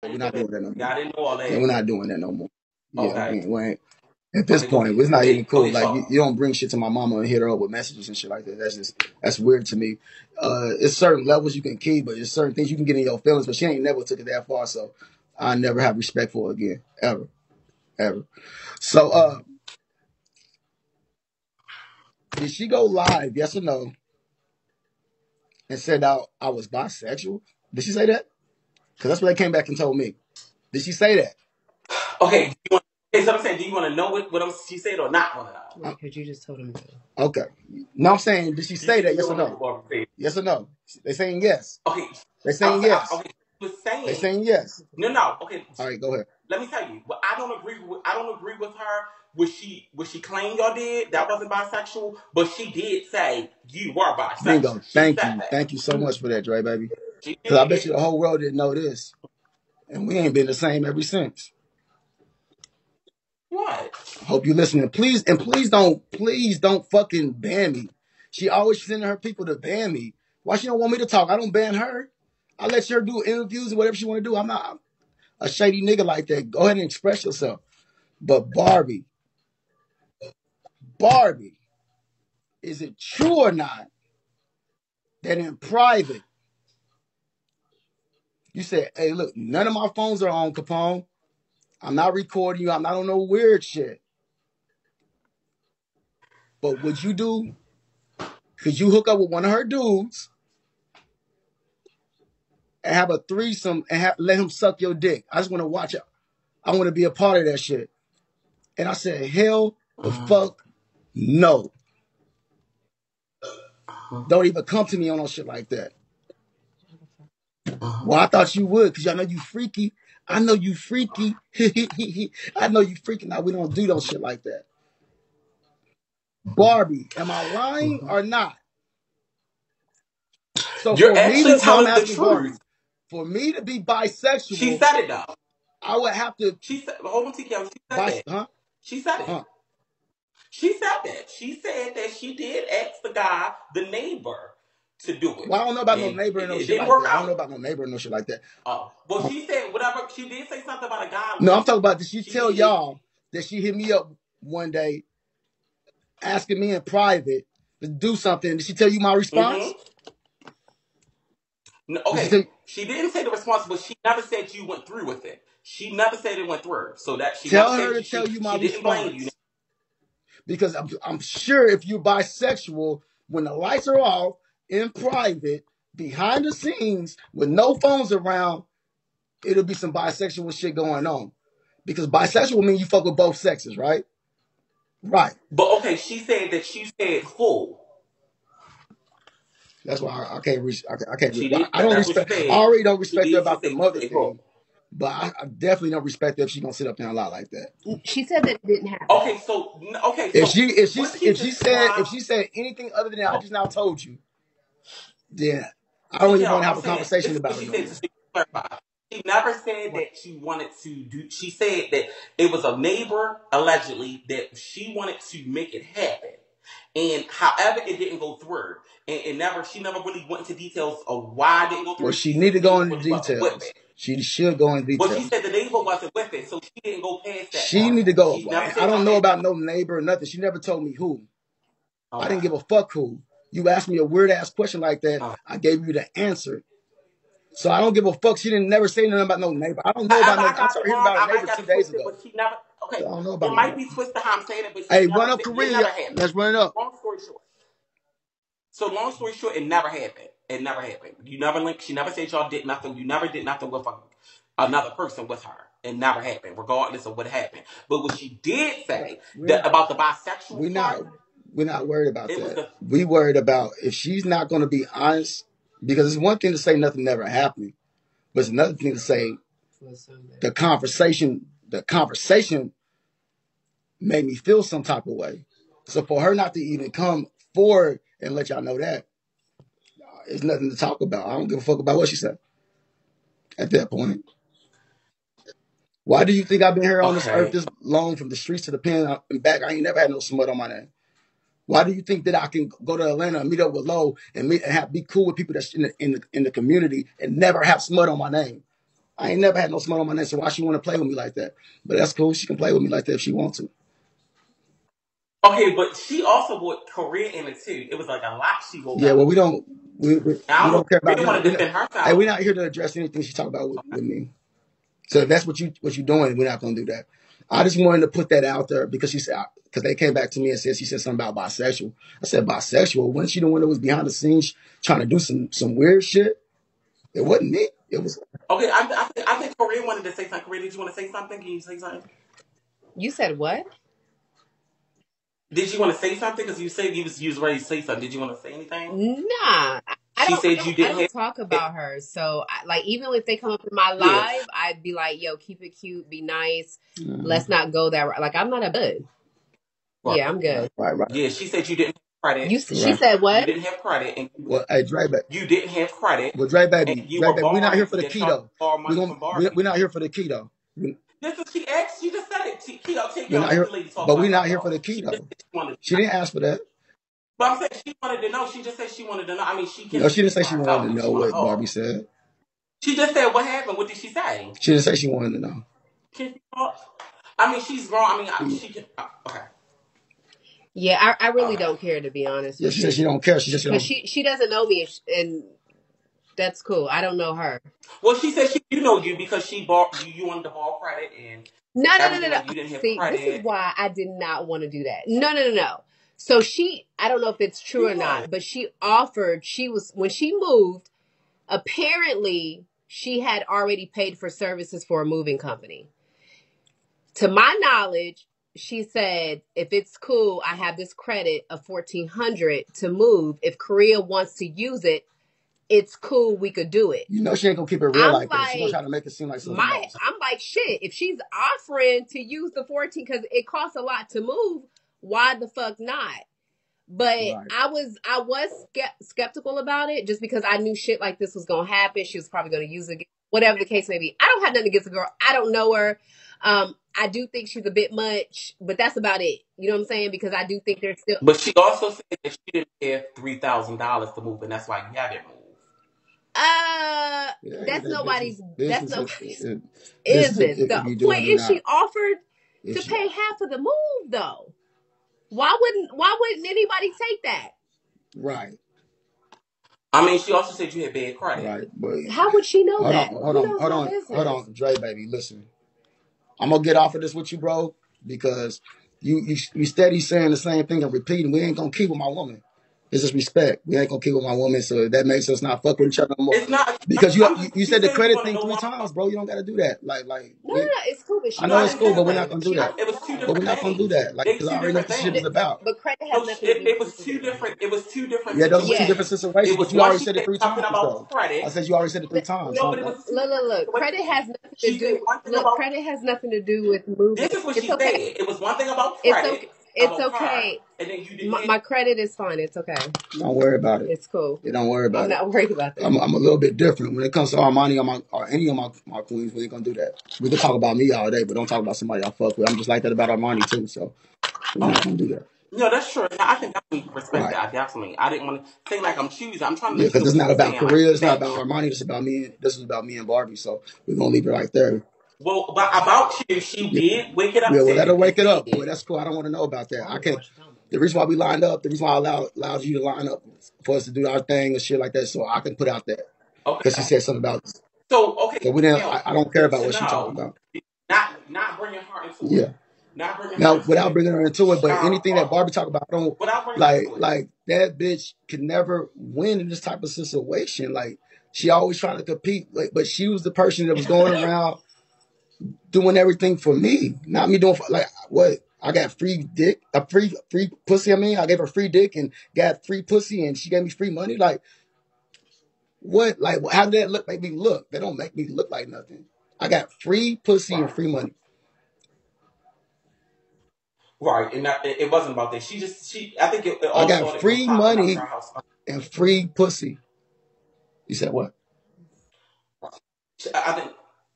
We're not doing that no Yeah, more. I didn't know all Yeah, that. we're not doing that no more. Yeah, Okay. we ain't. At this Okay, go point, ahead. it's not even Go cool. ahead, Like Shaw. you don't bring shit to my mama and hit her up with messages and shit like that. That's weird to me. It's certain levels you can keep, but there's certain things you can get in your feelings. But she ain't never took it that far, so I never have respect for her again, ever, ever. So, did she go live? Yes or no? And said I was bisexual? Did she say that? Because that's what they came back and told me. Did she say that? Okay, so I'm saying, do you want to know what she said or not want to know? Because you just told him to. Okay. No, I'm saying, did she say that? Yes or no? Barbie. Yes or no? They saying yes. Okay. They saying yes. Okay. Was They saying saying yes. no. Okay. All right, go ahead. Let me tell you. But I don't agree with her. What she claimed y'all did that wasn't bisexual, but she did say you were bisexual. Bingo. She Thank said you. that. Thank you so much for that, Dre, baby. She Because I did. bet you the whole world didn't know this. And we ain't been the same ever since. What? Hope you listening. Please don't fucking ban me. She always sending her people to ban me. Why she don't want me to talk? I don't ban her. I let her do interviews and whatever she want to do. I'm not a shady nigga like that. Go ahead and express yourself. But Barbie, is it true or not that in private you said, hey, look, none of my phones are on, Capone. I'm not recording you. I'm not on no weird shit. But would you do? Could you hook up with one of her dudes and have a threesome and let him suck your dick? I just want to watch it. I want to be a part of that shit. And I said, hell the fuck no. Don't even come to me on no shit like that. Well, I thought you would because I know you freaky. I know you freaky. I know you freaky. Now, we don't do those shit like that. Barbie, am I lying or not? So You're for me actually to, no, I'm telling the asking Barbie, truth. for me to be bisexual, She said it though. I would have to. She said, hold on, TKO. She said that. Huh? She said it. Huh? She said that. She said that she did ask the guy, the neighbor, to do it. Well, I don't know about no And neighbor and no it shit didn't like work that. I don't know out. about no neighbor and no shit like that. Oh, well, she said whatever. She did say something about a guy. No, I'm talking about, did she tell did. y'all that she hit me up one day asking me in private to do something? Did she tell you my response? No, okay, she didn't say the response, but she never said you went through with it. She never said it went through. So that she Tell never her said to tell you my she didn't blame you. response. Because I'm sure if you're bisexual, when the lights are off, in private, behind the scenes, with no phones around, it'll be some bisexual shit going on. Because bisexual means you fuck with both sexes, right? Right. But okay, she said that she said full. That's why I can't reach. I can't. She did. I don't That's what respect. she said. I already don't respect her She about the said mother she thing, but I definitely don't respect her if she's gonna sit up there and lie like that. She said that it didn't happen. Okay, so If she said anything other than that, I just now told you, then I don't even want to have a conversation about it no more. She never said that she wanted to do. She said that it was a neighbor allegedly that she wanted to make it happen, and however it didn't go through, and she never really went into details of why it didn't go through. Well, she need to go into details. She should go into details. Well, she said the neighbor wasn't with it, so she didn't go past that. She need to go. I don't know about no neighbor or nothing. She never told me who. Okay. I didn't give a fuck who. You asked me a weird ass question like that. I gave you the answer. So I don't give a fuck. She didn't never say nothing about no neighbor. I don't know about no. I started hearing about a neighbor 2 days ago. But she never. Okay. So I don't know about it might be twisted how I'm saying it, but hey, run up Korea. Let's run it up. Long story short. So long story short, it never happened. It never happened. You never linked. She never said y'all did nothing. You never did nothing with another person with her. It never happened, regardless of what happened. But what she did say about the bisexual, we're not worried about that. We worried about if she's not going to be honest. Because it's one thing to say nothing never happened, but it's another thing to say the conversation made me feel some type of way. So for her not to even come forward and let y'all know that, it's nothing to talk about. I don't give a fuck about what she said at that point. Why do you think I've been here on this earth this long, from the streets to the pen and back? I ain't never had no smut on my name. Why do you think that I can go to Atlanta and meet up with Lo and be cool with people that's in the community and never have smut on my name? I ain't never had no smut on my neck, so why she want to play with me like that? But that's cool. She can play with me like that if she wants to. Okay, but she also brought Korea in it too. It was like a lot she wrote. Yeah, well, we don't care about really want to defend her Hey, we're not here to address anything she talk about with me. So if that's what you're doing, we're not gonna do that. I just wanted to put that out there because because they came back to me and she said something about bisexual. I said bisexual. Wasn't she the one that was behind the scenes trying to do some weird shit? It wasn't me. It was. Okay, I think Korea wanted to say something. Korea, did you want to say something? Can you say something? You said what? Did you want to say something? Because you said you was ready to say something. Did you want to say anything? Nah. I don't talk about her. So, like, even if they come up in my live, I'd be like, yo, keep it cute, be nice. Let's not go that route. Like, I'm not a good. Right. Yeah, I'm good. Right. Yeah, she said you didn't have credit. She said what? You didn't have credit. And well, hey, Dre, baby. You didn't have credit. Well, Dre, baby. We're not here for the keto. We're not here for the keto. This is she asked. She just said it. Keto, take but we're not here for the keto. She didn't ask for that. But I'm saying she wanted to know. She just said she wanted to know. I mean, she can. No, she didn't say she wanted to know what Barbie said. She just said what happened. What did she say? She didn't say she wanted to know. I mean, she's wrong. I mean, she can. Okay. Yeah, I really don't care, to be honest. Yeah, she said she don't care. She just she doesn't know me, and that's cool. I don't know her. Well, she said she know you because she bought you wanted to borrow credit and no. You didn't have credit. This is why I did not want to do that. No. So I don't know if it's true or not, but she offered. When she moved, apparently she had already paid for services for a moving company. To my knowledge, she said, if it's cool, I have this credit of $1,400 to move. If Korea wants to use it, it's cool. We could do it. You know she ain't gonna keep it real like that. She's gonna try to make it seem like something else. I'm like, shit. If she's offering to use the 14 because it costs a lot to move, why the fuck not? But right. I was skeptical about it just because I knew shit like this was gonna happen. She was probably gonna use it, whatever the case may be. I don't have nothing against the girl. I don't know her. I do think she's a bit much, but that's about it. You know what I'm saying? Because I do think there's still. But she also said that she didn't have $3,000 to move, and that's why you haven't moved. That's nobody's business. The point is, she offered to pay half of the move, though. Why wouldn't anybody take that? Right. I mean, she also said you had bad credit. Right, but how would she know that? Hold on, Dre, baby, listen. I'm gonna get off of this with you, bro, because you steady saying the same thing and repeating. We ain't gonna keep with my woman. It's just respect. We ain't gonna keep with my woman, so that makes us not fuck with each other no more. It's not because you said the credit thing 3 times, bro. You don't gotta do that. No, it's cool. I know it's cool, but we're not gonna do that. But we're not gonna do that. Like, because I already know what this shit is about. But credit has nothing to do. It was two different. It was two different. Yeah, those were 2 different situations. But you already said it 3 times. I said you already said it 3 times. No, but it was look. Credit has nothing to do. Credit has nothing to do with moving. This is what she said. It was one thing about credit. It's okay. And then you my credit is fine. It's okay. Don't worry about it. It's cool. Yeah, don't worry about it. I'm not worried about that. I'm a little bit different. When it comes to Armani or any of my queens, we ain't gonna do that. We can talk about me all day, but don't talk about somebody I fuck with. I'm just like that about Armani too, so we're not gonna do that. No, that's true. I can definitely respect that. Definitely. I didn't want to say like I'm choosing. I'm trying to. Yeah, because it's not about Korea. It's not about Armani. It's about me. This is about me and Barbie. So we're gonna leave it right there. Well, but about you, she did wake it up. Yeah, well, let her wake it up. Boy, that's cool. I don't want to know about that. I can't. The reason why we lined up, the reason why I allowed you to line up for us to do our thing and shit like that, so I can put out that. Because she said something about. So okay. So we didn't. I don't care about what she's talking about. Not bringing her into it. Yeah. Not bringing now, without bringing her into it, but anything that Barbie talk about, I don't like that bitch could never win in this type of situation. Like, she always trying to compete, but she was the person that was going around doing everything for me, not me doing what. I got free dick, a free pussy. I gave her free dick and got free pussy, and she gave me free money. Like, what? Like, how did that make me look? They don't make me look like nothing. I got free pussy and free money. Right, and it wasn't about that. I think it all I got free money and free pussy. You said what?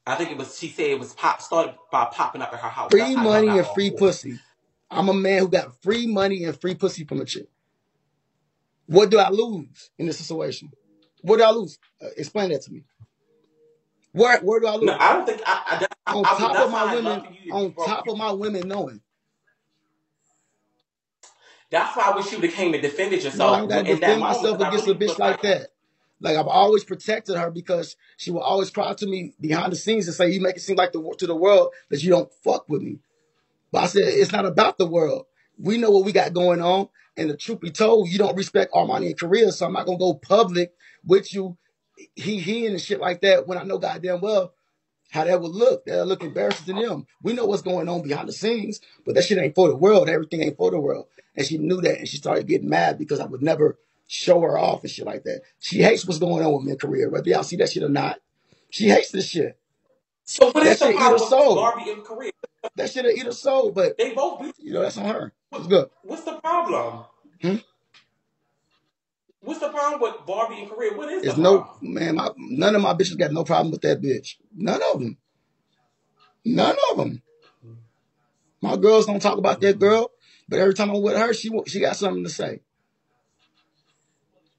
I think it was. She said it was started by popping up at her house. Free money and free pussy. I'm a man who got free money and free pussy from a chick. What do I lose in this situation? What do I lose? Explain that to me. Where do I No, look? I don't think On top of that's my how I love women, for you if you on broke. top of my women knowing. That's why I wish you would have came and defended No, I yourself ain't got to in that defend moment myself because I against a really bitch was like, like that. Like I've always protected her because she will always cry to me behind the scenes and say, "You make it seem like to the world that you don't fuck with me." But I said, "It's not about the world. We know what we got going on, and the truth be told, you don't respect Armani and Korea, so I'm not gonna go public with you, and shit like that when I know goddamn well how that would look. That'll look embarrassing to them. We know what's going on behind the scenes, but that shit ain't for the world. Everything ain't for the world. And she knew that, and she started getting mad because I would never show her off and shit like that. She hates what's going on with me in Korea, whether y'all see that shit or not. She hates this shit. so what is That the shit eat her problem with soul. Barbie and Korea? That shit'll eat her soul, but They both beautiful. that's on her. It's good. What's the problem? Hmm? What's the problem with Barbie and Korea? What is the It's no problem? man. None of my bitches got no problem with that bitch. None of them. None of them. My girls don't talk about that girl, but every time I'm with her, she got something to say.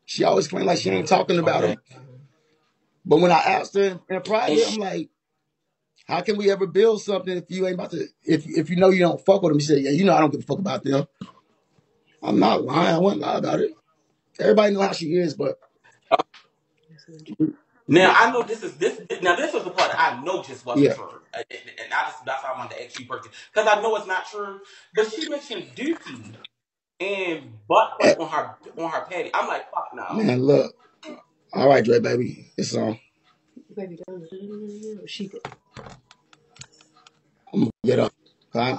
She always claims like she ain't talking about Okay. him. But when I asked her in And private, I'm like, how can we ever build something if you ain't about to, if you know you don't fuck with them? She said, yeah, you know I don't give a fuck about them. I'm not lying. I wouldn't lie about it. Everybody know how she is, but now I know this is this. Now this is the part that I know just wasn't yeah. true, and that's why I wanted to ask you personally because I know it's not true. But she mentioned Dookie and butt Eh, play on her patty. I'm like, fuck no. Man, look. All right, Dre, baby. It's on. Baby, she did. I'm gonna get up. I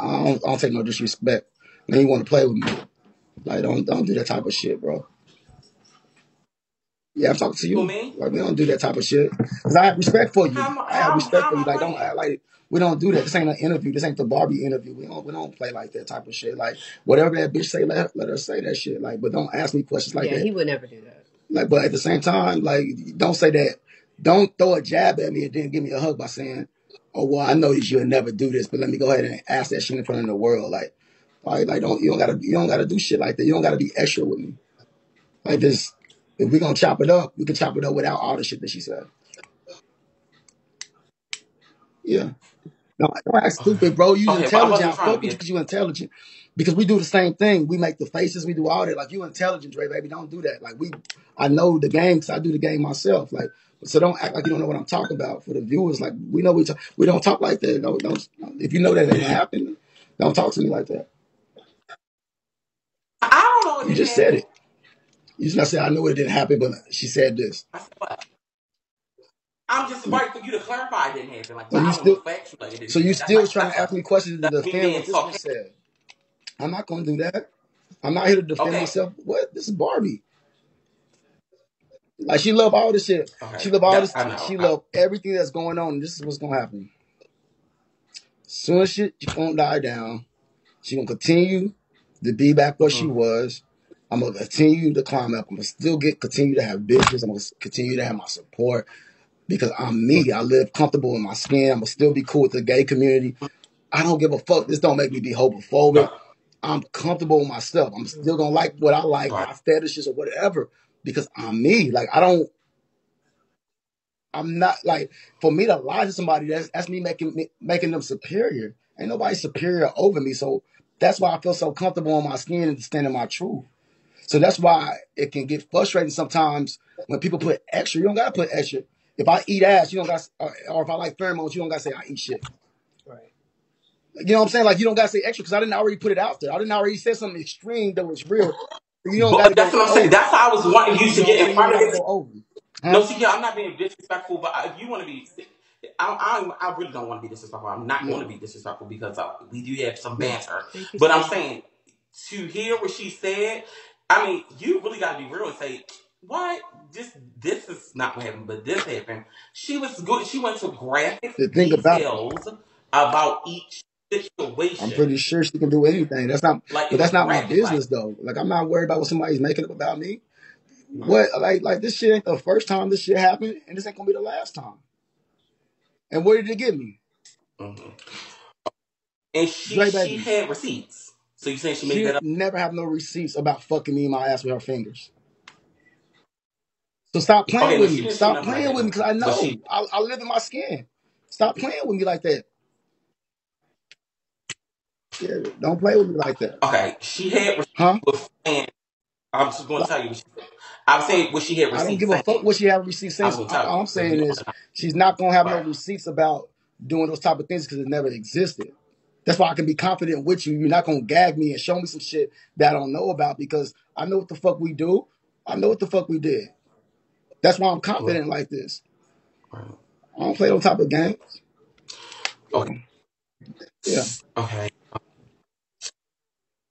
don't take no disrespect. Now you want to play with me. Like, don't do that type of shit, bro. Yeah, I'm talking to For you. me, Like, we don't do that type of shit. Because I have respect for you. I have respect how for am you. I Like, don't playing? act like we don't do that. This ain't an interview. This ain't the Barbie interview. We don't play like that type of shit. Like, whatever that bitch say, let her say that shit. Like, but don't ask me questions like Yeah, that. he would never do that. Like, but at the same time, like, don't say that. Don't throw a jab at me and then give me a hug by saying, "Oh, well, I know that you'll never do this, but let me go ahead and ask that shit in front of the world." Like, you don't gotta do shit like that. You don't gotta be extra with me. Like this, if we're gonna chop it up, we can chop it up without all the shit that she said. Yeah. No, don't act stupid, bro. You Okay, but I intelligent. wasn't I trying to fuck be with you a. because you intelligent. Because we do the same thing. We make the faces. We do all that. Like you intelligent, Dre, baby. Don't do that. I know the game because I do the game myself. Like, so don't act like you don't know what I'm talking about. For the viewers, like we know we don't talk like that. Don't. If you know that it didn't happen, don't talk to me like that. I don't know if You it just said happened. it. You just not say I know it didn't happen, but she said this. I said, what? I'm just right for you to clarify it didn't happen. Like, So but you I don't know still, factually it so didn't you happen. still trying to ask me questions to That's me defend being what this bitch sarcastic. said. I'm not gonna do that. I'm not here to defend Okay. myself. What? This is Barbie. Like she love all this shit. She Okay. love all That this. I know. She love everything that's going on. And this is what's gonna happen. Soon as shit gonna die down, she gonna continue to be back where she Mhm. was. I'm gonna continue to climb up. I'm gonna still continue to have bitches. I'm gonna continue to have my support because I'm me. I live comfortable in my skin. I'm gonna still be cool with the gay community. I don't give a fuck. This don't make me be homophobic. I'm comfortable with myself. I'm still gonna like what I like, Right. my fetishes or whatever, because I'm me. Like I don't. I'm not like for me to lie to somebody. That's me making them superior. Ain't nobody superior over me. So that's why I feel so comfortable in my skin and standing my truth. So that's why it can get frustrating sometimes when people put extra. You don't gotta put extra. If I eat ass, you don't got, or if I like pheromones, you don't gotta say I eat shit. Right. You know what I'm saying? Like you don't gotta say extra because I didn't already put it out there. I didn't already say something extreme that was real. You don't gotta But that's go what I'm saying. over. That's how I was wanting you You to know what I'm get in saying? You don't front of gotta it. go over. No, Huh? see, yeah, I'm not being disrespectful, but if you want to be, I really don't want to be disrespectful. I'm not Yeah. going to be disrespectful because we do have some Yeah. banter. Thank you, But I'm sir. saying to hear what she said, I mean, you really got to be real and say, what? This is not what happened, but this happened. She was good. She went to graphic The thing about it, details about each I'm situation. pretty sure she can do anything. Like But it that's was not my graphic. Like, business though. Like I'm not worried about what somebody's making up about me. What like this shit ain't the first time this shit happened, and this ain't gonna be the last time. And where did it get me? mhm. And Dre she baby. had receipts. So you saying she made She that up? never have no receipts about fucking me in my ass with her fingers. So stop playing Okay, no, with she me. didn't say Stop nothing like playing that. with me because I But know. she, I live in my skin. Stop playing with me like that. Yeah, don't play with me like that. okay, she had Huh? receipts with saying, I'm just going to Like, tell you. I was saying what she had I don't receipts give a fuck saying. what she have receipts I'm since. going to tell All you I'm if you saying don't is want to know. she's not gonna have no Right. receipts about doing those type of things because it never existed. That's why I can be confident with you. You're not gonna gag me and show me some shit that I don't know about because I know what the fuck we do. I know what the fuck we did. That's why I'm Right. confident like this. Right. I don't play those type of games. Okay. So, yeah. Okay.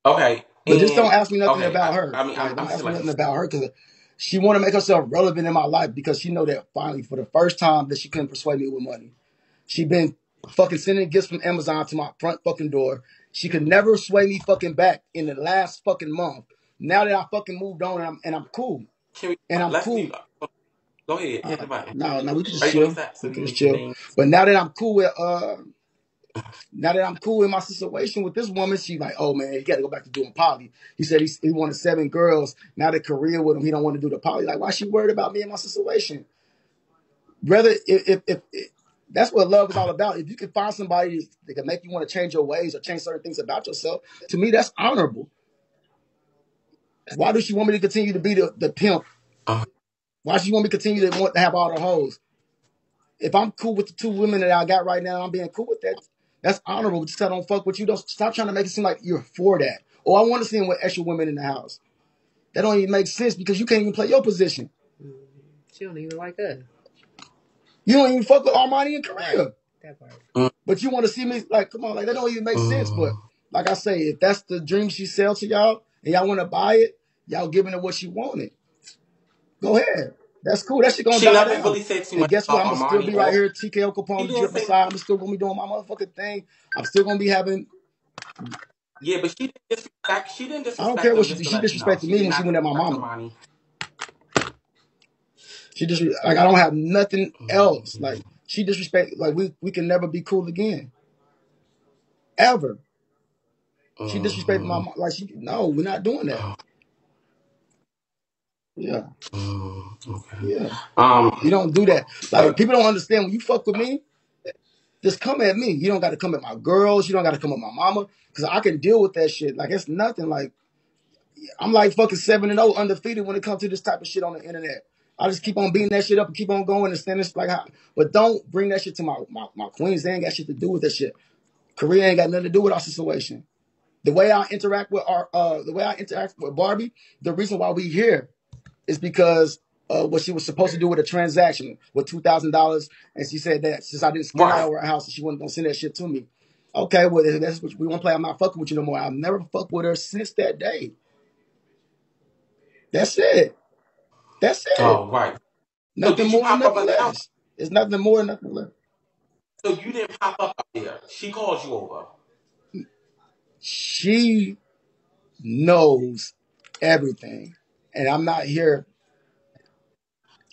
Okay. But just don't And ask me nothing okay, about her. I mean, Like, I'm don't ask still me like, nothing about her because she want to make herself relevant in my life because she know that finally, for the first time, that she couldn't persuade me with money. She been fucking sending gifts from Amazon to my front fucking door. She could never sway me fucking back in the last fucking month. Now that I fucking moved on and I'm cool. can we, And I'm let's do, cool. go ahead, hit the button. No, we can Are just you going to chill. be We so can you just make your chill. name? But now that I'm cool with now that I'm cool in my situation with this woman, she's like, oh man, he got to go back to doing poly. He said he wanted 7 girls. Now the career with him, he don't want to do the poly. Like, why she worried about me and my situation? Rather, if that's what love is all about. If you can find somebody that can make you want to change your ways or change certain things about yourself, to me, that's honorable. Why does she want me to continue to be the pimp? Uh, Why does she want me to continue to want to have all the hoes? If I'm cool with the 2 women that I got right now, I'm being cool with that. That's honorable. Just 'cause I don't fuck with you. Don't stop trying to make it seem like you're for that. Or I want to see him with extra women in the house. That don't even make sense because you can't even play your position. She don't even like us. You don't even fuck with Armani and Korea. Right. That part. But you want to see me like, come on, like that don't even make sense. But mm, like I say, if that's the dream she sells to y'all and y'all want to buy it, y'all giving her what she wanted. Go ahead. That's cool. That shit gonna she die never down. really said too And much guess what? about I'm gonna still Armani be right or here, TKO she Capone didn't drip say aside. I'm still gonna be doing my motherfucking thing. I'm still gonna be having. yeah, but she didn't I don't disrespect care what them just to she let you know. disrespected She me did when she not went at my disrespect mama. Armani. She just like I don't have nothing else. Mm-hmm. Like she disrespect. Like we can never be cool again, ever. She disrespected my Mm-hmm. mom. Like no, we're not doing that. Oh, Yeah, okay. yeah. You Um, don't do that. Like but people don't understand when you fuck with me. Just come at me. You don't got to come at my girls. You don't got to come at my mama because I can deal with that shit. Like it's nothing. Like I'm like fucking 7-0 undefeated when it comes to this type of shit on the internet. I just keep on beating that shit up and keep on going and standing like how. But don't bring that shit to my queens. They ain't got shit to do with that shit. Korea ain't got nothing to do with our situation. The way I interact with Barbie, the reason why we here is because what she was supposed to do with a transaction with $2,000, and she said that since I didn't scan out right. over her house, she wasn't gonna send that shit to me. Okay, well that's what we want to play. I'm not fucking with you no more. I've never fucked with her since that day. That's it. That's it. Oh, right. So Nothing did you more and pop up nothing at the house? less. It's nothing more and nothing less. So you didn't pop up there. She called you over. She knows everything, and I'm not here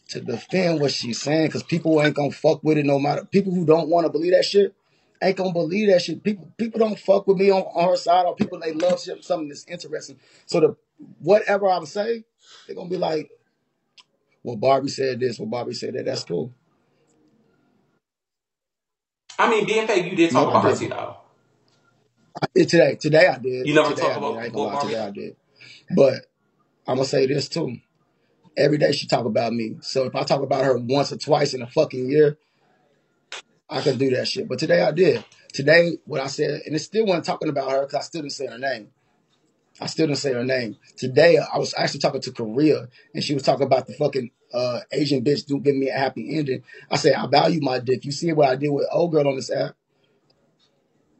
to defend what she's saying because people ain't gonna fuck with it no matter. People who don't want to believe that shit ain't gonna believe that shit. People don't fuck with me on her side or people they love shit, something that's interesting. So the whatever I say, they're gonna be like, well, Barbie said this, well, Barbie said that. That's cool. I mean, being fake, you did No, talk I about her too, didn't. though. Today I did. You never Today talk I did. I about ain't gonna what lie. Barbie. Today I did. But I'm gonna say this too. Every day she talk about me. So if I talk about her once or twice in a fucking year, I can do that shit. But today I did. Today, what I said, and it still wasn't talking about her because I still didn't say her name. I still didn't say her name. Today, I was actually talking to Korea, and she was talking about the fucking Asian bitch giving me a happy ending. I said, I value my dick. You see what I did with old girl on this app?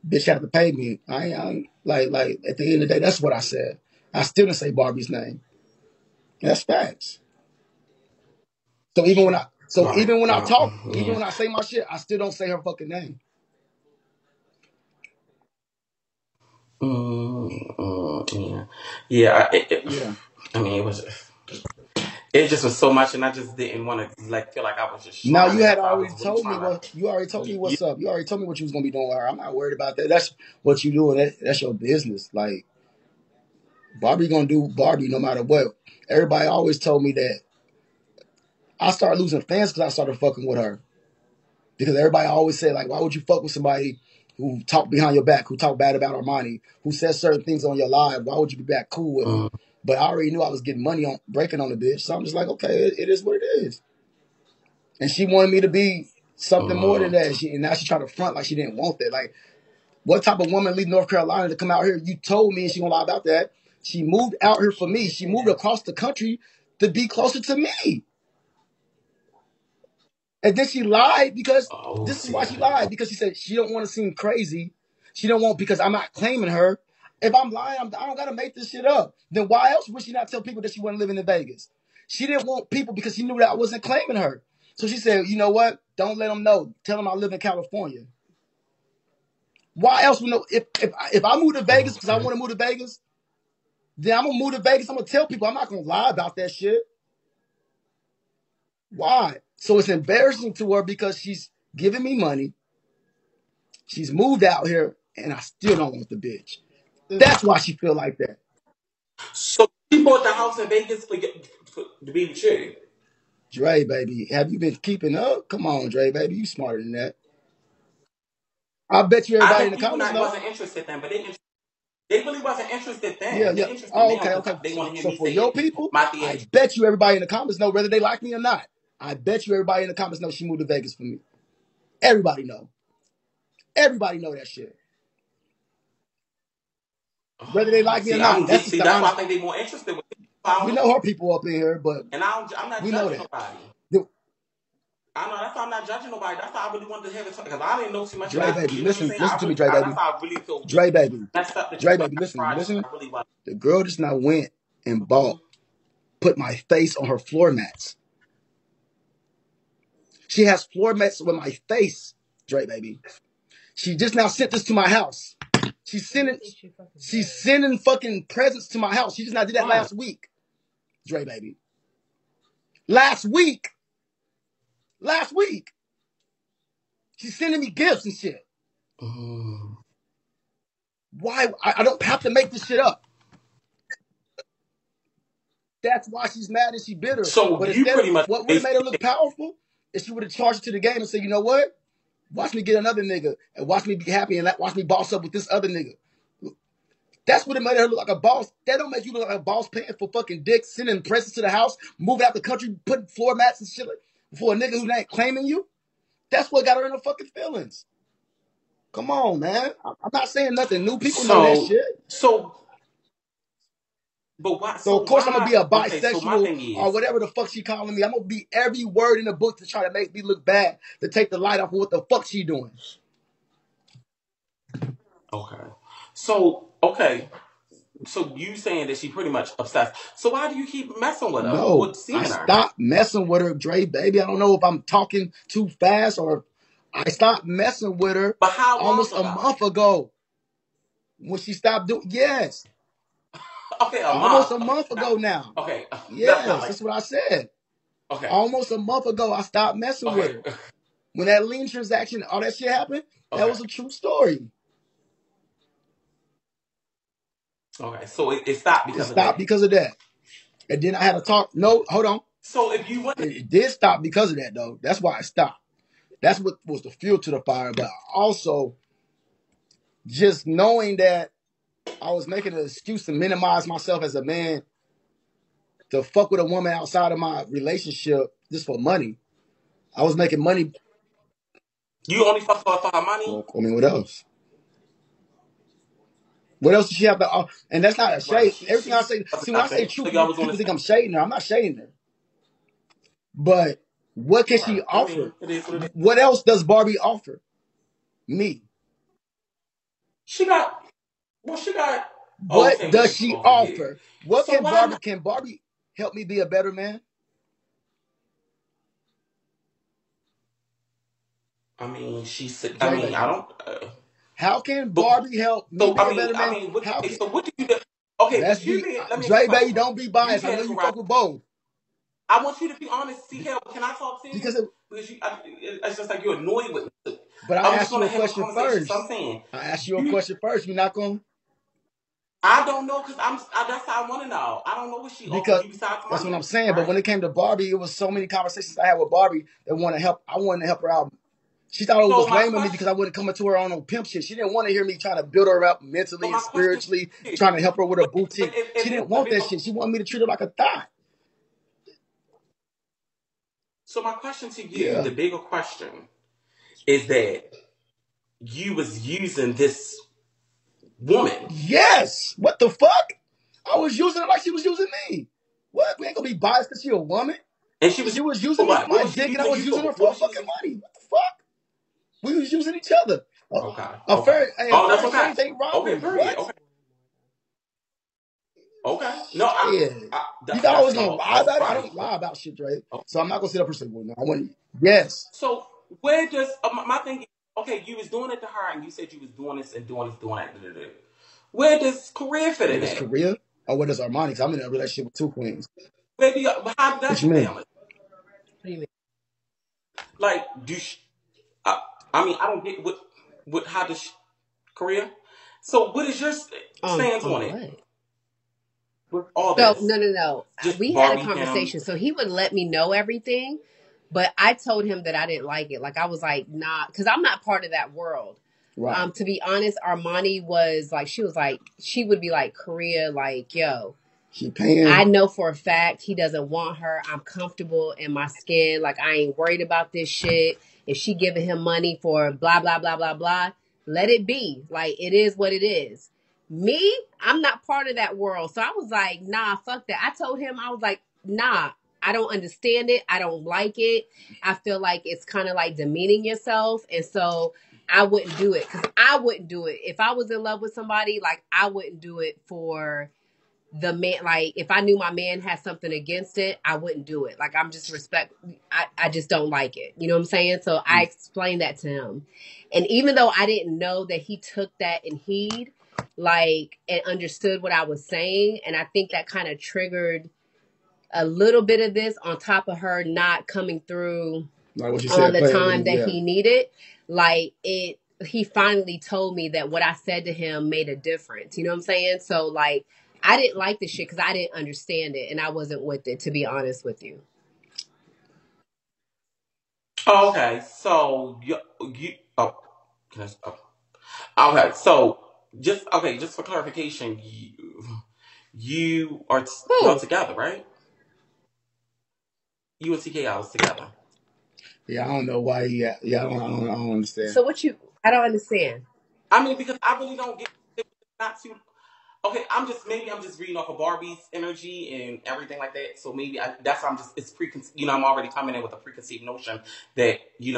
Bitch had to pay me. I ain't like at the end of the day, that's what I said. I still didn't say Barbie's name. That's facts. So Right. even when I talk, even Yeah. when I say my shit, I still don't say her fucking name. Yeah. Yeah. Yeah. I mean, it was. It just was so much, and I just didn't want to like feel like I was just Now trying you to. had That's why I already was really told me trying to. what you already told me You, what's up. You already told me what you was gonna be doing with her. I'm not worried about that. That's what you doing. That's your business. Like Barbie gonna do Barbie no matter what. Everybody always told me that I started losing fans because I started fucking with her. Because everybody always said, like, why would you fuck with somebody who talk behind your back, who talk bad about Armani, who says certain things on your live? Why would you be back cool with them? But I already knew I was getting money on breaking on the bitch. So I'm just like, okay, it is what it is. And she wanted me to be something more than that. And now she's trying to front like she didn't want that. Like, what type of woman leave North Carolina to come out here? You told me, and she gonna lie about that. She moved out here for me. She moved across the country to be closer to me. And then she lied because this is why she lied. Because she said she don't want to seem crazy. She don't want, because I'm not claiming her. If I'm lying, I don't got to make this shit up. Then why else would she not tell people that she wasn't living in Vegas? She didn't want people because she knew that I wasn't claiming her. So she said, you know what? Don't let them know. Tell them I live in California. Why else would know? If I move to Vegas because I want to move to Vegas, then I'm going to move to Vegas. I'm going to tell people. I'm not going to lie about that shit. Why? So it's embarrassing to her because she's giving me money. She's moved out here, and I still don't want the bitch. That's why she feel like that. So she bought the house in Vegas to be with you. Dre, baby, have you been keeping up? Come on, Dre, baby, you smarter than that. I bet you everybody in the comments know. Wasn't interested then, but they really wasn't interested then. Yeah. They interested oh, now okay. They want to hear So me for say your it. people, I bet you everybody in the comments know whether they like me or not. I bet you everybody in the comments know she moved to Vegas for me. Everybody know. Everybody know that shit. Whether they like me or not. That's why I think they're more interested with we know her people up in here, but and I'm not we judging know that. Nobody. I know that's why I'm not judging nobody. That's why I really wanted to have it because I didn't know too much Dre, about baby, it. listen to me, Dre, baby. That's how I really feel. Dre, baby. Dre, baby, listen. Really the girl just now went and put my face on her floor mats. She has floor mats with my face, Dre, baby. She just now sent this to my house. She's sending fucking presents to my house. She just now did that last week, Dre, baby. Last week. She's sending me gifts and shit. Why? I don't have to make this shit up. That's why she's mad and she's bitter. So but you pretty much what would have made her look powerful is she would have charged it to the game and said, you know what? Watch me get another nigga and watch me be happy and watch me boss up with this other nigga. That's what it made her look like a boss. That don't make you look like a boss paying for fucking dick, sending presents to the house, moving out the country, putting floor mats and shit for a nigga who ain't claiming you. That's what got her in her fucking feelings. Come on, man. I'm not saying nothing new. People know that shit. But why? So of course I'm gonna be a bisexual or whatever the fuck she calling me. I'm gonna be every word in the book to try to make me look bad, to take the light off of what the fuck she doing. So you saying that she pretty much obsessed. So why do you keep messing with her? No, I stopped messing with her, Dre, baby. I don't know if I'm talking too fast or I stopped messing with her almost a month ago. When she stopped doing, yes. Almost a month ago now. Okay. Yes, that's what I said. Okay. Almost a month ago, I stopped messing with her. When that lien transaction, all that shit happened, that was a true story. Okay, so it stopped because of that. It stopped because of that. And then I had to talk. No, hold on. So if you want, it did stop because of that, though. That's why it stopped. That's what was the fuel to the fire. But also, just knowing that I was making an excuse to minimize myself as a man to fuck with a woman outside of my relationship just for money. I was making money. You only fuck for money? Well, I mean, what else? What else does she have to? And that's not a shade. Everything I say, see, when I say truth, people think I'm shading her. I'm not shading her. But what can she offer? What else does Barbie offer? Me. What does she offer? What can Barbie help me be a better man? I mean, I don't. How can Barbie help me be a better man? So what do you do? Okay, Dre, baby, don't be biased. I know you fuck with both. I want you to be honest. See, can I talk to you? Because it's just like you're annoyed with me. But I asked you a question first. I asked you a question first. You're not going. I don't know because that's how I want to know. I don't know what she Because offered you besides money. that's what I'm saying. Right? But when it came to Barbie, it was so many conversations I had with Barbie that want to help. I wanted to help her out. She thought it So was my lame of me because I wouldn't come to her on no pimp shit. She didn't want to hear me trying to build her up mentally and question spiritually, to you, trying to help her with her but boutique. She didn't want if that shit. She wanted me to treat her like a thot. so my question to you, Yeah. the bigger question, is that you was using this woman. Yes. What the fuck? I was using her like she was using me. What? We ain't gonna be biased because she a woman. And she was using me for what? my What was she dick, and I using was you using for? her What for was she fucking using? money. What the fuck? We was using each other. Okay. A fair That's exchange okay. ain't wrong Okay, with it. period. What? Okay. No, Yeah. You thought I was gonna lie about it? I don't lie about shit, Dre. So I'm not gonna sit up and say, well, no, I want. Yes. So where does my thing is, okay, you was doing it to her and you said you was doing this and doing this, doing that. Where does career fit Where in does that? Korea? Or where does Armani? Because I'm in a relationship with two queens. Maybe how does What that you mean? balance? What do you mean? Like, I mean, I don't get what how does Korea? So what is your stance on it? What? With all So this, no. just We had a Barbie conversation. him. So he would let me know everything, but I told him that I didn't like it. Like I was like, nah, because I'm not part of that world. Right. To be honest, Armani was like, she would be like, Korea, like, yo, She paying. I know for a fact he doesn't want her. I'm comfortable in my skin. Like I ain't worried about this shit. If she giving him money for blah, blah, blah, blah, blah, let it be. Like it is what it is. Me, I'm not part of that world. So I was like, nah, fuck that. I told him, I was like, nah, I don't understand it. I don't like it. I feel like it's kind of like demeaning yourself. And so I wouldn't do it because I wouldn't do it. If I was in love with somebody, like I wouldn't do it for the man. Like if I knew my man had something against it, I wouldn't do it. Like I'm just I just don't like it. You know what I'm saying? So I explained that to him. And even though I didn't know that he took that in heed, like, and understood what I was saying, and I think that kind of triggered a little bit of this on top of her not coming through Like what you on said, the time that yeah. he needed. Like he finally told me that what I said to him made a difference. You know what I'm saying? So like I didn't like the shit because I didn't understand it and I wasn't with it, to be honest with you. Oh, okay, so you oh, can okay, so just for clarification, you are y'all together, right? You and TKO is together. Yeah, I don't know why he. Yeah, I don't understand. So I don't understand. I mean, because I really don't get not too. Okay, maybe I'm just reading off of Barbie's energy and everything like that. So maybe that's why it's preconceived. You know, I'm already coming in with a preconceived notion that you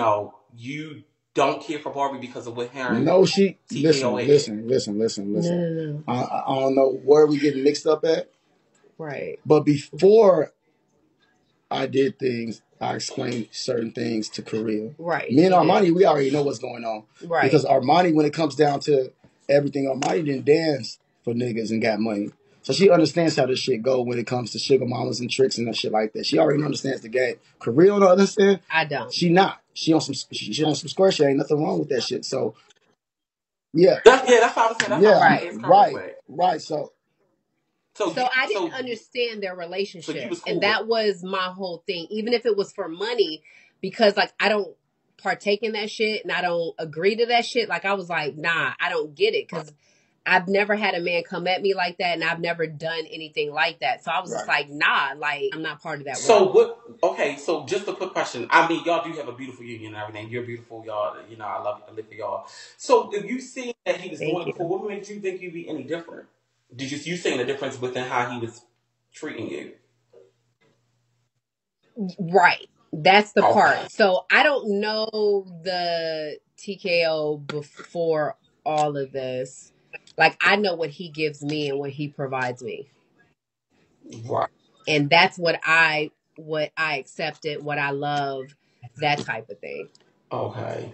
don't care for Barbie because of what Harry. No, she TKO listen. No. I don't know where we getting mixed up at. Right. But before I did things, I explained certain things to Korea. Right. Me and Armani, we already know what's going on. Right. Because Armani, when it comes down to everything, Armani didn't dance for niggas and got money. So she understands how this shit go when it comes to sugar mamas and tricks and that shit like that. She already understands the game. Korea don't understand. I don't. She not. She on some square shit. Ain't nothing wrong with that shit. So yeah. That's what I was saying. That's Right. So I didn't understand their relationship. And that was my whole thing. Even if it was for money, because like I don't partake in that shit and I don't agree to that shit. Like I was like, nah, I don't get it. Because I've never had a man come at me like that and I've never done anything like that. So I was just like, nah, like I'm not part of that world. So just a quick question. I mean, y'all do have a beautiful union and everything. You're beautiful, y'all. You know, I live for y'all. So if you see that he was doing it before, what made you think you'd be any different? Did you seeing the difference within how he was treating you? Right. That's the part. So I don't know the TKO before all of this. Like I know what he gives me and what he provides me. Right. And that's what I accepted, what I love, that type of thing. Okay.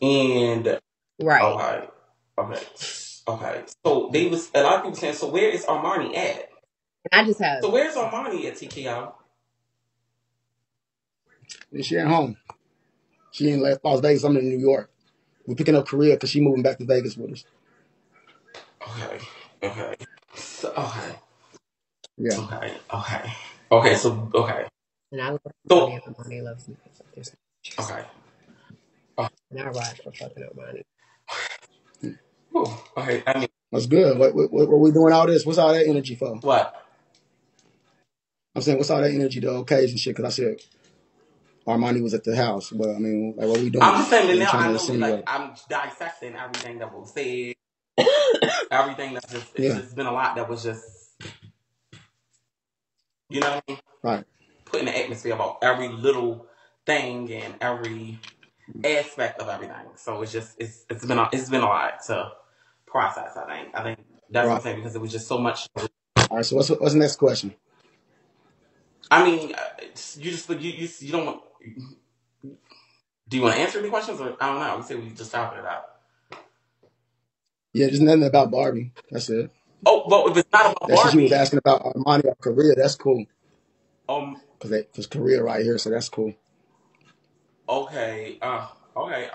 And right. Okay. So they was a lot of people saying, so where is Armani at? I just have. So where's Armani at, TKO? She at home. She in Las Vegas. I'm in New York. We're picking up Korea because she moving back to Vegas with us. Okay. Okay. So, okay. Yeah. Okay. So okay. And I love Armani, So and Armani loves me. There's okay. Oh, and I ride for fucking Armani. whew. Okay. I mean, That's good. What we doing all this? What's all that energy for? what? I'm saying, what's all that energy, the occasion shit? Because I said Armani was at the house. But I mean, like, what we doing? I'm just saying that What we now trying I to know that like insinuate? I'm dissecting everything that was said, everything that's just it's Yeah. just been a lot that was just you know what I mean? Right. Put in the atmosphere about every little thing and every aspect of everything. So it's been a lot to process. I think that's what I'm Right. saying because it was just so much. All right. So what's the next question? I mean, you don't want. Do you want to answer any questions or I don't know? We say we just talking it out. Yeah, just nothing about Barbie. That's it. Oh well, if it's not about That shit you was Barbie, asking about Armani or Korea. That's cool. um, Because Korea right here, so that's cool. okay, okay.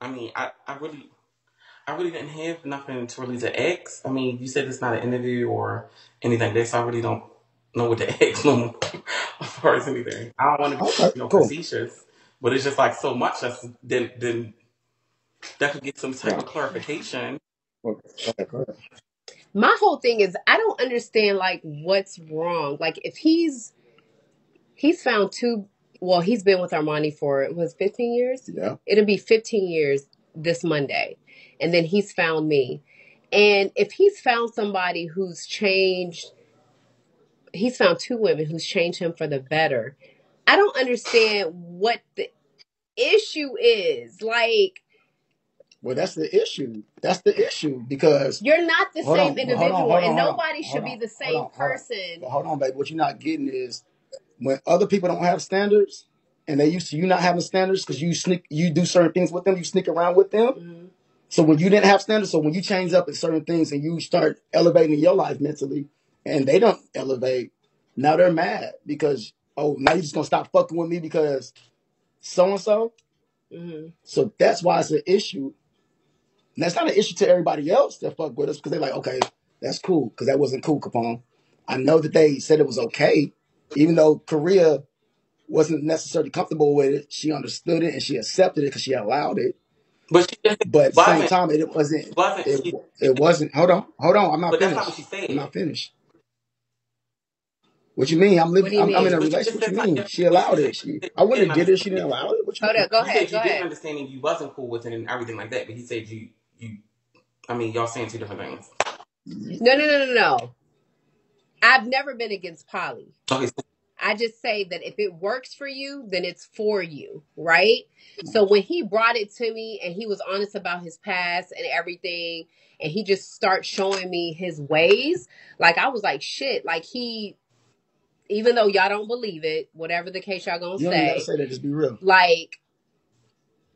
I mean, I really didn't have nothing to really to ask. I mean, you said it's not an interview or anything like that, so I really don't know what to ask no more as far as anything. I don't want to be, Okay, cool. facetious, but it's just like so much then that could get some type Right. of clarification. Okay, go ahead. My whole thing is I don't understand like what's wrong. Like if he's found two. Well, he's been with Armani for it was 15 years. Yeah. It'll be 15 years this Monday, and then he's found me. And if he's found somebody who's changed, he's found two women who's changed him for the better. I don't understand what the issue is. Like, Well, that's the issue. That's the issue because you're not the hold same on, individual, and hold on, nobody should hold be on, the hold same on, hold on. person. But hold on, baby. What you're not getting is when other people don't have standards and they used to you not having standards because you do certain things with them, you sneak around with them. Mm-hmm. So when you didn't have standards, so when you change up in certain things and you start elevating your life mentally, and they don't elevate, now they're mad because now you're just gonna stop fucking with me because so and so. Mm-hmm. So that's why it's an issue. And that's not an issue to everybody else that fuck with us because they're like, okay, that's cool because that wasn't cool, Capone. I know that they said it was okay, even though Korea wasn't necessarily comfortable with it. She understood it and she accepted it because she allowed it. But she just But at the same wasn't time, it wasn't. wasn't It she? it wasn't. Hold on. I'm not But that's not what finished. she I'm said. not finished. What you mean? I'm What living. do you I'm in mean? a But you relationship. just What said you mean? She but you allowed said it. you I didn't wouldn't have did it. She understand didn't it. allow it. What you Hold mean? up. Go You said ahead. Go you didn't ahead. understand it. You wasn't cool with it and everything like that. But he said you. I mean, y'all saying two different things. No. I've never been against poly. Okay. I just say that if it works for you, then it's for you, right? So when he brought it to me and he was honest about his past and everything, and he just started showing me his ways, like I was like, shit, like even though y'all don't believe it, whatever the case y'all gonna You don't even gotta say, say that. Just be real. like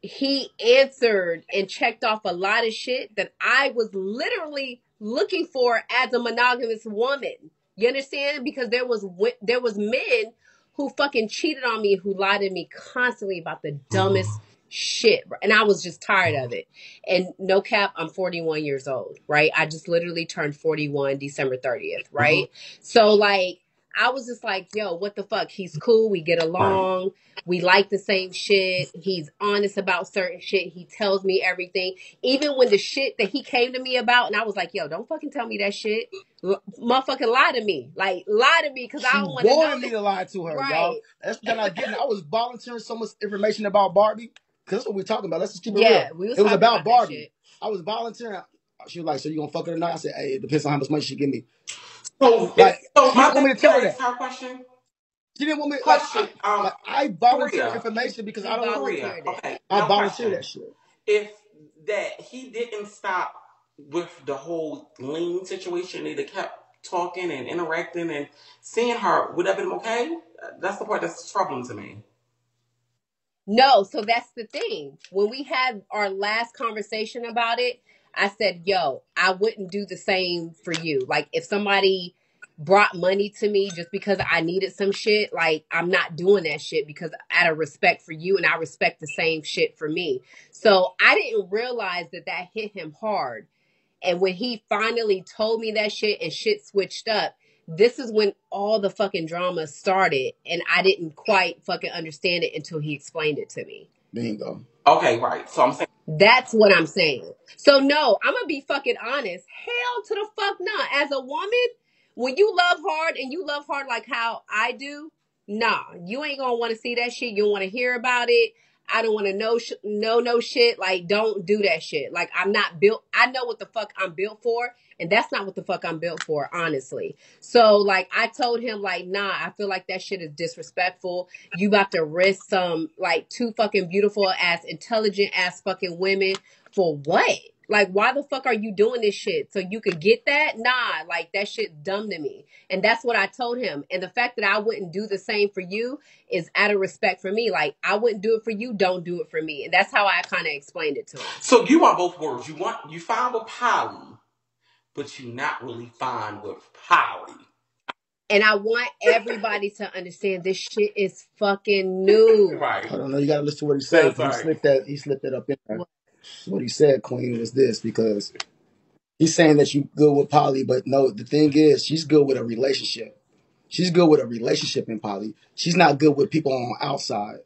he answered and checked off a lot of shit that I was literally looking for as a monogamous woman. You understand? Because there was men who fucking cheated on me, who lied to me constantly about the dumbest shit, and I was just tired of it. And no cap, I'm 41 years old, right? I just literally turned 41 December 30th, right? So like I was just like, yo, what the fuck? He's cool. We get Right. along. We like the same shit. He's honest about certain shit. He tells me everything. Even when the shit that he came to me about, and I was like, yo, don't fucking tell me that shit. Motherfucking lie to me. Like, lie to me because I She don't want to know wanted me this. to lie to her, y'all. Right. That's what I'm not getting. I was volunteering so much information about Barbie because that's what we're talking about. Let's just keep it Yeah, real. we was It was talking about about that Barbie. shit. I was volunteering. She was like, "So you gonna fuck her tonight?" I said, "Hey, it depends on how much money she give me." So Like she my didn't want thing me to can tell I her ask that. her a question? She didn't want me Question. like I volunteer Korea. information because He I don't. Korea. volunteered it. Okay. I No volunteer question. that shit. If that he didn't stop with the whole lean situation, they kept talking and interacting and seeing her, would that have been okay? That's the part that's troubling to me. No, so that's the thing. When we had our last conversation about it, I said, yo, I wouldn't do the same for you. Like, if somebody brought money to me just because I needed some shit, like, I'm not doing that shit because out of respect for you, and I respect the same shit for me. So I didn't realize that hit him hard. And when he finally told me that shit and shit switched up, this is when all the fucking drama started. And I didn't quite fucking understand it until he explained it to me. Bingo. Okay, right. So I'm saying That's what I'm saying. So no, I'm gonna be fucking honest. Hell to the fuck nah. As a woman, when you love hard and you love hard like how I do, nah, you ain't gonna want to see that shit. You don't want to hear about it. I don't want to know no shit. Like, don't do that shit. Like, I'm not built. I know what the fuck I'm built for, and that's not what the fuck I'm built for, honestly. So, like, I told him, like, nah, I feel like that shit is disrespectful. You about to risk some, like, two fucking beautiful ass, intelligent ass fucking women for what? Like, why the fuck are you doing this shit? So you could get that? Nah, like, that shit dumb to me. And that's what I told him. And the fact that I wouldn't do the same for you is out of respect for me. Like, I wouldn't do it for you, don't do it for me. And that's how I kind of explained it to him. so you want both words. You fine with Polly, but you're not really fine with Polly. And I want everybody to understand this shit is fucking new. Right. I don't know. You gotta listen to what he said. That's right. He slipped that up in there. What he said, Queen, was this, because he's saying that you good with Polly, but no, the thing is, she's good with a relationship. She's good with a relationship in Polly. She's not good with people on outside,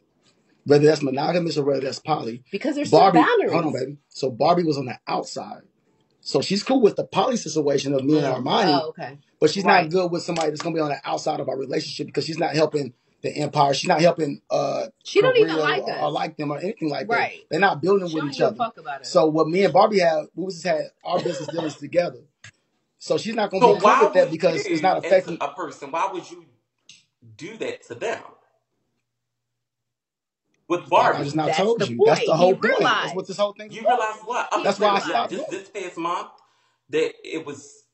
whether that's monogamous or whether that's poly. Because there's Barbie, some boundaries. hold on, baby. So Barbie was on the outside. So she's cool with the poly situation of me and Armani. Oh, okay. But she's not good with somebody that's going to be on the outside of our relationship because she's not helping the empire. She's not helping she don't even like us. Or like them or anything like Right. that. They're not building She with don't each give a other. fuck about it. So what me and Barbie had, we just had our business dealings together. So she's not going to So be cool why with that would because you, it's not affecting as a person, why would you do that to them? With Barbie. I just not That's told the you. point. That's the whole He point. realized. That's what this whole thing is You about. realize what? That's why I stopped just doing this past month that it was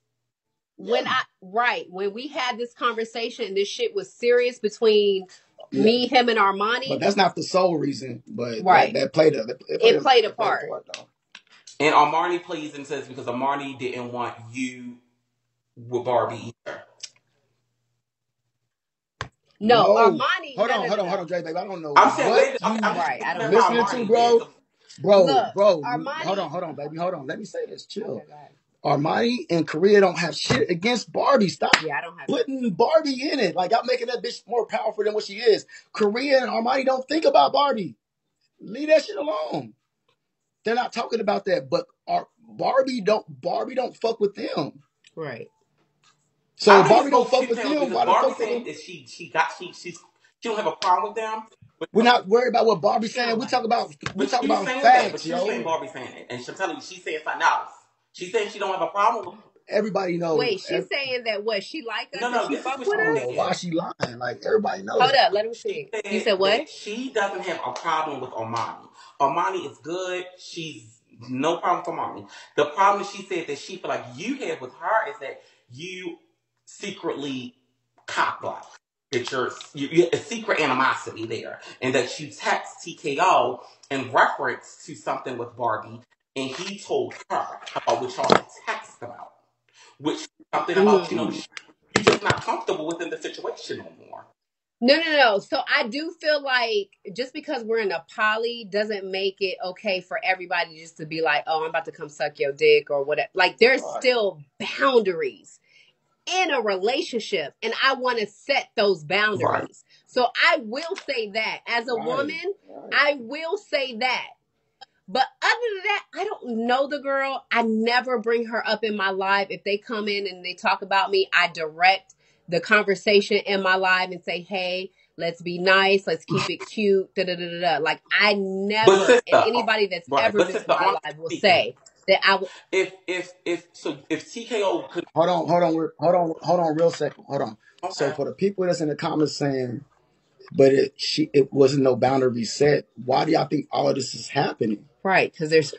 When we had this conversation, this shit was serious between me, him, and Armani. But that's not the sole reason. But Right. that played a it played a part. Though. And Armani plays into this because Armani didn't want you with Barbie either. No, Armani. Hold on, Dre, baby. I don't know. I'm saying, what I'm I don't listening to, bro. Look, bro. Armani, hold on, baby. Hold on. Let me say this. Chill. Okay, go ahead. Armani and Korea don't have shit against Barbie. Stop Yeah, I don't have putting Barbie in it. Like, y'all making that bitch more powerful than what she is. Korea and Armani don't think about Barbie. Leave that shit alone. They're not talking about that. But Barbie don't fuck with them. Right. So if Barbie don't fuck with them, why the fuck saying that she don't have a problem with them. We're not worried about what Barbie's saying. We talk about facts, but she's saying Barbie saying it, and she's telling you she's saying something else. She's saying she don't have a problem with it. Everybody knows. Wait, she's saying that what? She like us? No, she this fuck is with what us? she said. Why she lying? Like, everybody knows. Hold up, let me see. You said what? She doesn't have a problem with Armani. Armani is good. She's no problem with Armani. The problem she said that she feel like you have with her is that you secretly cop block. That you're a secret animosity there, and that you text TKO in reference to something with Barbie, and he told her about what y'all text about, which something about you're just not comfortable within the situation no more. No. So I do feel like just because we're in a poly doesn't make it okay for everybody just to be like, oh, I'm about to come suck your dick or whatever. Like, there's still boundaries in a relationship, and I want to set those boundaries. Right. So I will say that as a woman, I will say that. But other than that, I don't know the girl. I never bring her up in my live. If they come in and they talk about me, I direct the conversation in my live and say, hey, let's be nice. Let's keep it cute. Like, I never, and anybody that's ever been to my live will say that I would. If TKO could hold on, real second. Hold on. Okay. So for the people that's in the comments saying, but it wasn't no boundary set. Why do y'all think all of this is happening? Right, because it's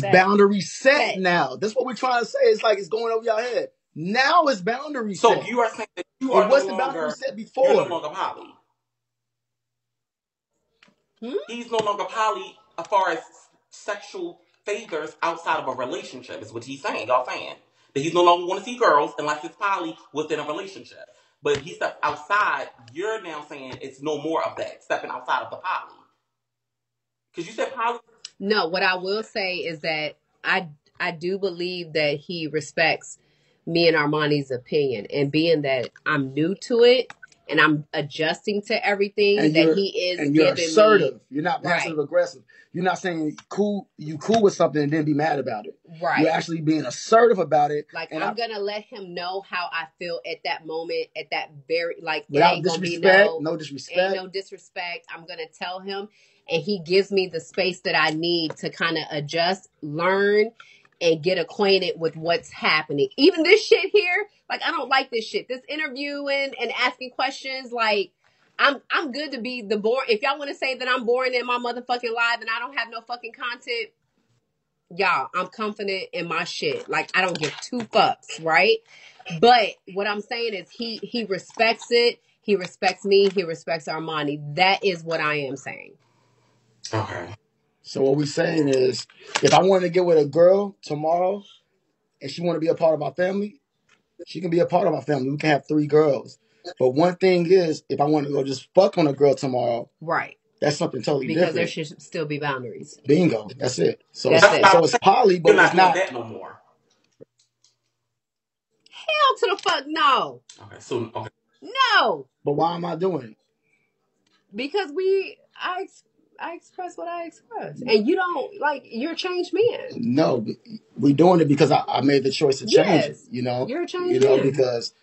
boundary set now. That's what we're trying to say. It's like it's going over your head. Now it's boundary set. So you are saying that you are wasn't boundary set before. You're no longer poly. He's no longer poly as far as sexual favors outside of a relationship, is what he's saying. Y'all saying that he's no longer want to see girls unless it's poly within a relationship. But he stepped outside. You're now saying it's no more of that, stepping outside of the poly. Because you said poly. No, what I will say is that I do believe that he respects me and Armani's opinion, and being that I'm new to it and I'm adjusting to everything And that he is and you're giving assertive. me. You're not Right. passive aggressive. You're not saying you cool with something and then be mad about it. Right. You're actually being assertive about it. Like, and I'm gonna let him know how I feel at that moment, at that very, like, it without ain't gonna be disrespect, no disrespect. Ain't no disrespect. I'm gonna tell him, and he gives me the space that I need to kind of adjust, learn, and get acquainted with what's happening. Even this shit here, like, I don't like this shit. This interviewing and asking questions, like, I'm good to be the boring. If y'all want to say that I'm boring in my motherfucking live and I don't have no fucking content, y'all, I'm confident in my shit. Like, I don't give two fucks, right? But what I'm saying is he respects it. He respects me. He respects Armani. That is what I am saying. Okay. So what we're saying is, if I want to get with a girl tomorrow and she want to be a part of our family, she can be a part of our family. We can have 3 girls. But one thing is, if I want to go just fuck on a girl tomorrow, right, that's something totally because different. there should still be boundaries. Bingo. That's it. So That's it's poly, but You're it's not not doing that no more. Hell to the fuck no. Okay. So okay. No. But why am I doing it? Because I express what I express, and you don't, like, you're a changed man. No, we're doing it because I made the choice to change it. You know, you're a changed man. Because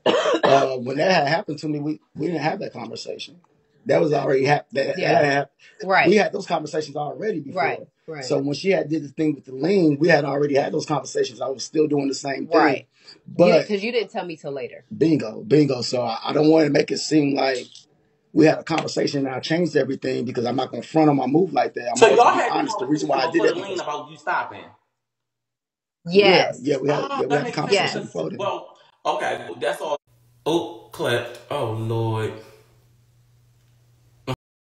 when that had happened to me, we didn't have that conversation. That was already happened. Right. We had those conversations already before. Right. So when she did the thing with the lean, we had already had those conversations. I was still doing the same thing. Right. But because you didn't tell me till later. Bingo. So I don't want to make it seem like we had a conversation and I changed everything, because I'm not going to front on my move like that. I'm so y'all had honest. The reason why I did that lean about you stopping. Yes. Yeah, we had a conversation before that. Well, okay, that's all. Oh, clap. Oh, Lord.